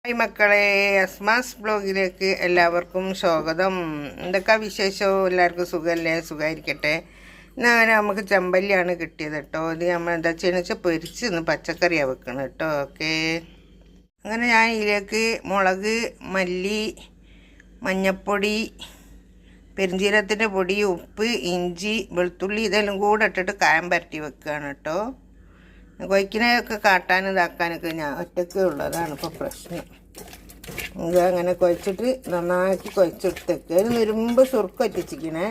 Hi മക്കളെ, അസ്മാസ് ബ്ലോഗിലേക്ക് എല്ലാവർക്കും സ്വാഗതം. എന്തൊക്കെ വിശേഷവും? എല്ലാവർക്കും സുഖമല്ലേ? സുഖമായിരിക്കട്ടെ. അങ്ങനെ നമുക്ക് ചെമ്പല്ലിയാണ് കിട്ടിയത് കേട്ടോ. ഇത് നമ്മൾ എന്താ ചെയ്യുന്നത് വെച്ചാൽ പൊരിച്ച് പച്ചക്കറിയാണ് വെക്കണം കേട്ടോ. ഓക്കെ, അങ്ങനെ ഞാൻ ഇതിലേക്ക് മുളക്, മല്ലി, മഞ്ഞൾപ്പൊടി, പെരുംജീരകത്തിൻ്റെ പൊടി, ഉപ്പ്, ഇഞ്ചി, വെളുത്തുള്ളി ഇതെല്ലാം കൂടെ ഇട്ടിട്ട് കായം പരട്ടി വെക്കുകയാണ് കേട്ടോ. കൊയ്ക്കിനൊക്കെ കാട്ടാനും ഇതാക്കാനൊക്കെ ഞാൻ ഒറ്റയ്ക്ക് ഉള്ളതാണ് ഇപ്പോൾ പ്രശ്നം. ഇത് അങ്ങനെ കുഴച്ചിട്ട് നന്നാക്കി കുഴച്ചെടുത്തേക്ക് ഒരു നുരുമ്പ് സുറുക്ക് ഒറ്റിച്ചിക്കണേ.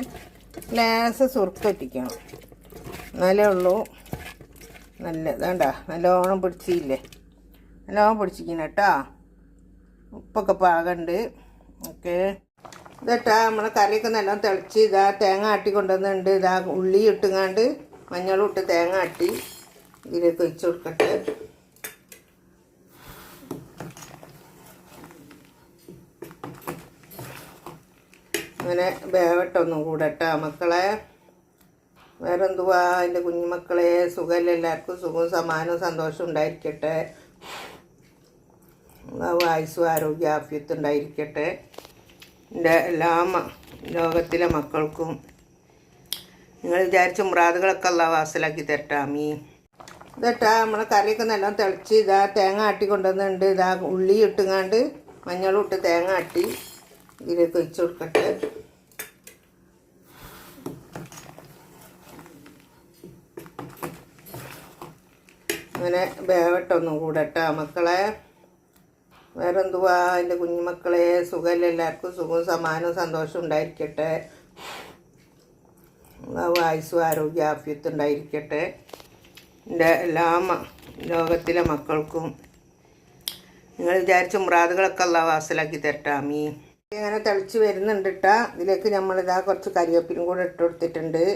ലേശം സുറുക്ക് ഒറ്റിക്കണം, എന്നാലേ ഉള്ളൂ നല്ല ഇതാണ്ട. നല്ലോണം പിടിച്ചില്ലേ? നല്ലോണം പിടിച്ചിക്കണം കേട്ടോ. ഉപ്പൊക്കെ പാകമുണ്ട്. ഓക്കെ, ഇതാ നമ്മളെ കറിയൊക്കെ നല്ലോണം തിളച്ച് ഇതാ തേങ്ങ ആട്ടി കൊണ്ടുവന്നുണ്ട്. ഇതാ ഉള്ളി ഇട്ടുങ്ങാണ്ട് മഞ്ഞളും ഇട്ട് തേങ്ങ ആട്ടി ഇതിലേക്ക് ഒഴിച്ചു കൊടുക്കട്ടെ. അങ്ങനെ വേവട്ടൊന്നും കൂടട്ടാ മക്കളെ. വേറെന്തുവാ എൻ്റെ കുഞ്ഞുമക്കളെ? സുഖമല്ല? എല്ലാവർക്കും സുഖവും സമാനവും സന്തോഷവും ഉണ്ടായിരിക്കട്ടെ. ആയുസ്സും ആരോഗ്യ ആഫിയത്തും ഉണ്ടായിരിക്കട്ടെ എൻ്റെ എല്ലാ ലോകത്തിലെ മക്കൾക്കും. നിങ്ങൾ വിചാരിച്ച മുറാദുകളൊക്കെ അല്ലാഹു വാസലാക്കി തരട്ടെ. ആമീൻ. ഇതാ നമ്മളെ കറിയൊക്കെ നല്ലോണം തിളച്ച് ഇതാ തേങ്ങ ആട്ടി കൊണ്ടുവന്നുണ്ട്. ഇതാ ഉള്ളി ഇട്ടുങ്ങാണ്ട് മഞ്ഞളും ഇട്ട് തേങ്ങ ആട്ടി ഇതിലേക്ക് ഒഴിച്ചു കൊടുക്കട്ടെ. അങ്ങനെ വേവട്ടൊന്നും കൂടട്ടാ മക്കളെ. വേറെന്തുവാ എൻ്റെ കുഞ്ഞുമക്കളെ? സുഖമല്ല? എല്ലാവർക്കും സുഖവും സമാനവും സന്തോഷവും ഉണ്ടായിരിക്കട്ടെ. ആയുസ്സും ആരോഗ്യ ആഫിയത്തും ഉണ്ടായിരിക്കട്ടെ എൻ്റെ എല്ലാ ലോകത്തിലെ മക്കൾക്കും. നിങ്ങൾ വിചാരിച്ച മുറാദുകളൊക്കെ അല്ലാഹു വാസലാക്കി തരട്ടെ. ആമീൻ. ഇങ്ങനെ തിളച്ച് വരുന്നുണ്ട് കേട്ടോ. ഇതിലേക്ക് നമ്മളിതാ കുറച്ച് കരിവേപ്പിലും കൂടെ ഇട്ട് കൊടുത്തിട്ടുണ്ട്.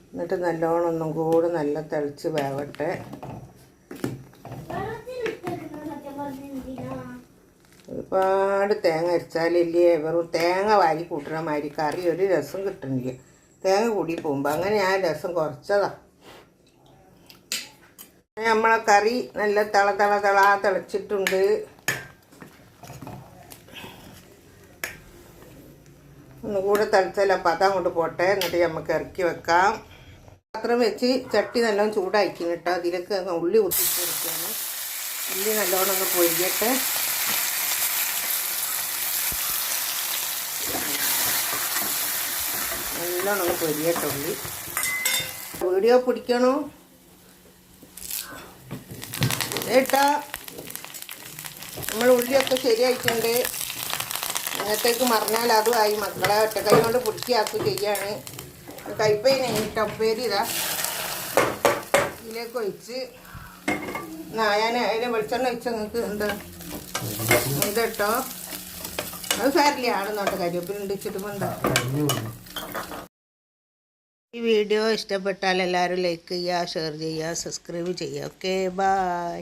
എന്നിട്ട് നല്ലോണം ഒന്നും കൂടെ നല്ല തിളച്ച് വേവട്ടെ. ഒരുപാട് തേങ്ങ അരച്ചാലില്ലേ വെറും തേങ്ങ വാരി കൂട്ടുന്ന മാതിരി കറി ഒരു രസം കിട്ടുന്നില്ല. തേങ്ങ കൂടി പോകുമ്പോൾ അങ്ങനെ ഞാൻ രസം കുറച്ചതാണ്. നമ്മളെ കറി നല്ല തിളച്ചിട്ടുണ്ട്. ഒന്നുകൂടെ തിളച്ചാൽ അപ്പം അതങ്ങോട്ട് പോട്ടെ. എന്നിട്ട് നമുക്ക് ഇറക്കി വെക്കാം. പാത്രം വെച്ച് ചട്ടി നല്ലോണം ചൂടാക്കി കേട്ടോ. അതിലേക്ക് ഉള്ളി കുത്തിച്ച് കൊടുക്കുകയാണ്. ഉള്ളി നല്ലോണം ഒന്ന് പൊരിയട്ടെ. നല്ലോണം ഒന്ന് പൊരിയട്ടെ ഉള്ളി. വീഡിയോ പിടിക്കണോ ഏട്ടാ? നമ്മൾ ഉള്ളിയൊക്കെ ശരിയായിട്ടുണ്ട്. അങ്ങനത്തേക്ക് മറിഞ്ഞാൽ അതുമായി മക്കളെ ഒറ്റക്കൈ കൊണ്ട് പിടിക്കാക്കി ചെയ്യാണ്. കൈപ്പേരി ഇതാ ഇതിലേക്ക് ഒഴിച്ച് ഞാൻ അതിന് വെളിച്ചെണ്ണ ഒഴിച്ച് നിങ്ങൾക്ക് എന്താ കേട്ടോ. അത് സാരില്ല, ആടുന്നോട്ടെ. കരിവേപ്പിലുണ്ട് ഇച്ചിട്ട് എന്താ. ഈ വീഡിയോ ഇഷ്ടപ്പെട്ടാൽ എല്ലാവരും ലൈക്ക് ചെയ്യുക, ഷെയർ ചെയ്യുക, സബ്സ്ക്രൈബ് ചെയ്യുക. Okay, by.